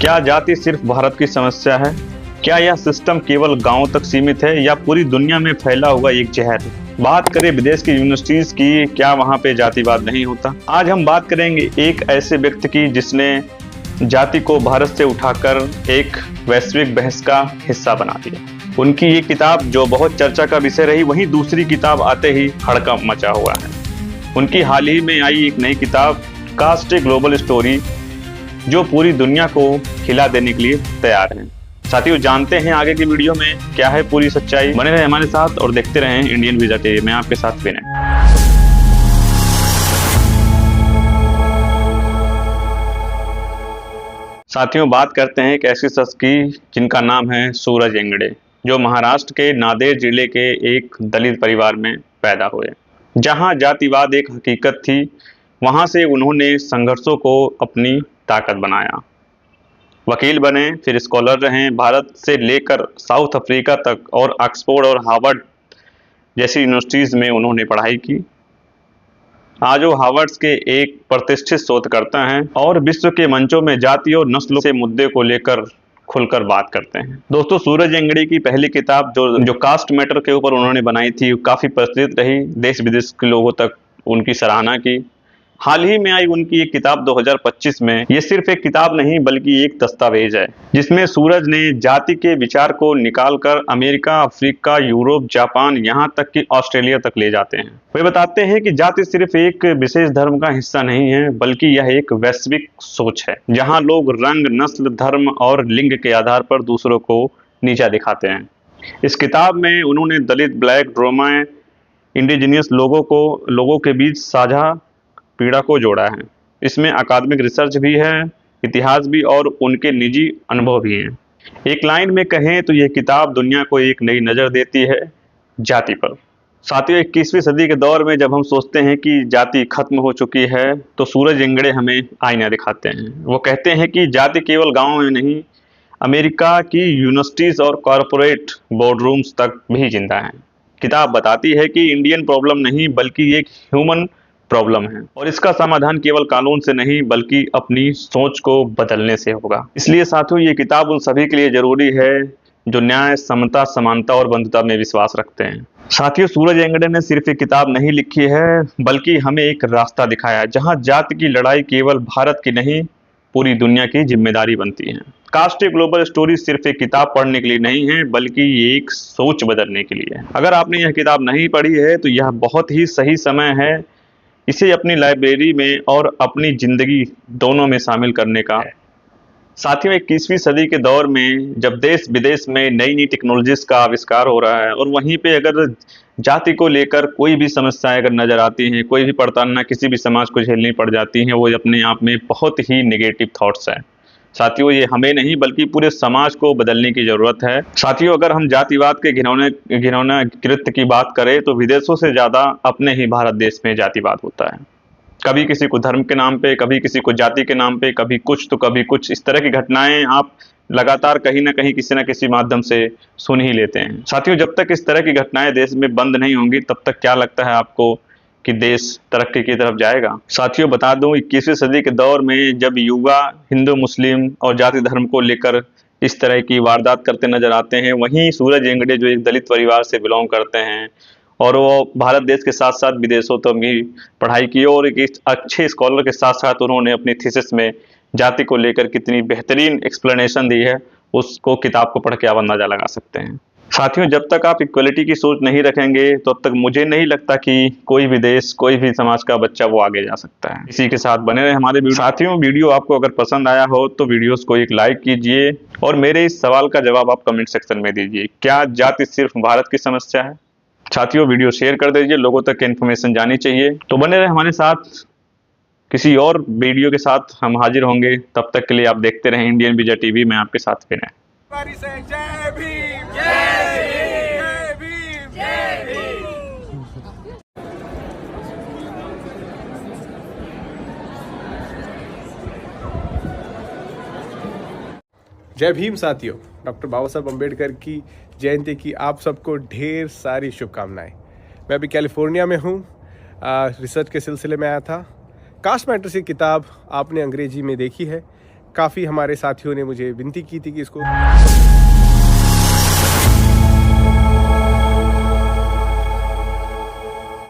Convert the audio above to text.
क्या जाति सिर्फ भारत की समस्या है? क्या यह सिस्टम केवल गांव तक सीमित है या पूरी दुनिया में फैला हुआ एक जहर है? बात करें विदेश की यूनिवर्सिटीज की, क्या वहां पे जातिवाद नहीं होता? आज हम बात करेंगे एक ऐसे व्यक्ति की जिसने जाति को भारत से उठाकर एक वैश्विक बहस का हिस्सा बना दिया। उनकी ये किताब जो बहुत चर्चा का विषय रही, वहीं दूसरी किताब आते ही हड़कंप मचा हुआ है। उनकी हाल ही में आई एक नई किताब कास्ट ए ग्लोबल स्टोरी, जो पूरी दुनिया को हिला देने के लिए तैयार है। साथियों, जानते हैं आगे की वीडियो में क्या है पूरी सच्चाई। बने रहे हमारे साथ और देखते रहें इंडियन वीजा टीवी। मैं आपके साथ विनय। साथियों, बात करते हैं एक ऐसी शख्स की जिनका नाम है सूरज एंगड़े, जो महाराष्ट्र के नांदेड़ जिले के एक दलित परिवार में पैदा हुए। जहां जातिवाद एक हकीकत थी, वहां से उन्होंने संघर्षों को अपनी ताकत बनाया। वकील बने, फिर स्कॉलर रहे, भारत से लेकर साउथ अफ्रीका तक और ऑक्सफोर्ड और हार्वर्ड जैसी यूनिवर्सिटीज़ में उन्होंने पढ़ाई की। आज वो हार्वर्ड के एक प्रतिष्ठित शोधकर्ता हैं और विश्व के मंचों में जाति और नस्ल के मुद्दे को लेकर खुलकर बात करते हैं। दोस्तों, सूरज एंगड़े की पहली किताब जो कास्ट मैटर के ऊपर उन्होंने बनाई थी, काफ़ी प्रचलित रही, देश विदेश के लोगों तक उनकी सराहना की। हाल ही में आई उनकी एक किताब 2025 में, ये सिर्फ एक किताब नहीं बल्कि एक दस्तावेज है, जिसमें सूरज ने जाति के विचार को निकालकर अमेरिका, अफ्रीका, यूरोप, जापान, यहाँ तक कि ऑस्ट्रेलिया तक ले जाते हैं। वे बताते हैं कि जाति सिर्फ एक विशेष धर्म का हिस्सा नहीं है, बल्कि यह एक वैश्विक सोच है, जहाँ लोग रंग, नस्ल, धर्म और लिंग के आधार पर दूसरों को नीचा दिखाते हैं। इस किताब में उन्होंने दलित, ब्लैक, रोमा, इंडिजिनियस लोगों के बीच साझा पीड़ा को जोड़ा है। इसमें अकादमिक रिसर्च भी है, इतिहास भी और उनके निजी अनुभव भी हैं। एक लाइन में कहें तो यह किताब दुनिया को एक नई नज़र देती है जाति पर। साथियों, 21वीं सदी के दौर में जब हम सोचते हैं कि जाति खत्म हो चुकी है, तो सूरज एंगड़े हमें आईना दिखाते हैं। वो कहते हैं कि जाति केवल गाँव में नहीं, अमेरिका की यूनिवर्सिटीज़ और कॉरपोरेट बोर्डरूम्स तक भी जिंदा है। किताब बताती है कि इंडियन प्रॉब्लम नहीं बल्कि एक ह्यूमन प्रॉब्लम है, और इसका समाधान केवल कानून से नहीं बल्कि अपनी सोच को बदलने से होगा। इसलिए साथियों, ये किताब उन सभी के लिए जरूरी है जो न्याय, समता, समानता और बंधुता में विश्वास रखते हैं। साथियों, सूरज एंगड़े ने सिर्फ एक किताब नहीं लिखी है, बल्कि हमें एक रास्ता दिखाया है जहां जाति की लड़ाई केवल भारत की नहीं, पूरी दुनिया की जिम्मेदारी बनती है। कास्ट ए ग्लोबल स्टोरी सिर्फ एक किताब पढ़ने के लिए नहीं है, बल्कि ये एक सोच बदलने के लिए है। अगर आपने यह किताब नहीं पढ़ी है तो यह बहुत ही सही समय है इसे अपनी लाइब्रेरी में और अपनी जिंदगी दोनों में शामिल करने का है। साथियों, 21वीं सदी के दौर में जब देश विदेश में नई नई टेक्नोलॉजीज का आविष्कार हो रहा है, और वहीं पे अगर जाति को लेकर कोई भी समस्याएं अगर नजर आती हैं, कोई भी प्रताड़ना किसी भी समाज को झेलनी पड़ जाती हैं, वो अपने आप में बहुत ही नेगेटिव थॉट्स हैं। साथियों, ये हमें नहीं बल्कि पूरे समाज को बदलने की जरूरत है। साथियों, अगर हम जातिवाद के घिनौने कृत्य की बात करें तो विदेशों से ज्यादा अपने ही भारत देश में जातिवाद होता है। कभी किसी को धर्म के नाम पे, कभी किसी को जाति के नाम पे, कभी कुछ तो कभी कुछ। इस तरह की घटनाएं आप लगातार कहीं ना कहीं किसी न किसी माध्यम से सुन ही लेते हैं। साथियों, जब तक इस तरह की घटनाएं देश में बंद नहीं होंगी, तब तक क्या लगता है आपको कि देश तरक्की की तरफ जाएगा? साथियों, बता दूं, 21वीं सदी के दौर में जब युवा हिंदू, मुस्लिम और जाति धर्म को लेकर इस तरह की वारदात करते नजर आते हैं, वहीं सूरज एंगड़े जो एक दलित परिवार से बिलोंग करते हैं और वो भारत देश के साथ साथ विदेशों तक भी पढ़ाई की, और एक अच्छे स्कॉलर के साथ साथ उन्होंने अपनी थीसिस में जाति को लेकर कितनी बेहतरीन एक्सप्लेनेशन दी है, उसको किताब को पढ़ के आप अंदाजा लगा सकते हैं। साथियों, जब तक आप इक्वलिटी की सोच नहीं रखेंगे, तो अब तक मुझे नहीं लगता कि कोई भी देश, कोई भी समाज का बच्चा वो आगे जा सकता है। इसी के साथ बने रहे हमारे वीडियो। साथियों, वीडियो आपको अगर पसंद आया हो तो वीडियोस को एक लाइक कीजिए और मेरे इस सवाल का जवाब आप कमेंट सेक्शन में दीजिए, क्या जाति सिर्फ भारत की समस्या है? साथियों, वीडियो शेयर कर दीजिए, लोगों तक इन्फॉर्मेशन जानी चाहिए। तो बने रहे हमारे साथ, किसी और वीडियो के साथ हम हाजिर होंगे। तब तक के लिए आप देखते रहें इंडियन वीजा टीवी। मैं आपके साथ विनय। जय भीम, जय भीम, जय भीम। जय भीम साथियों, डॉक्टर बाबा साहब अम्बेडकर की जयंती की आप सबको ढेर सारी शुभकामनाएं। मैं अभी कैलिफोर्निया में हूँ, रिसर्च के सिलसिले में आया था। कास्ट मैटर्स की किताब आपने अंग्रेजी में देखी है, काफ़ी हमारे साथियों ने मुझे विनती की थी कि इसको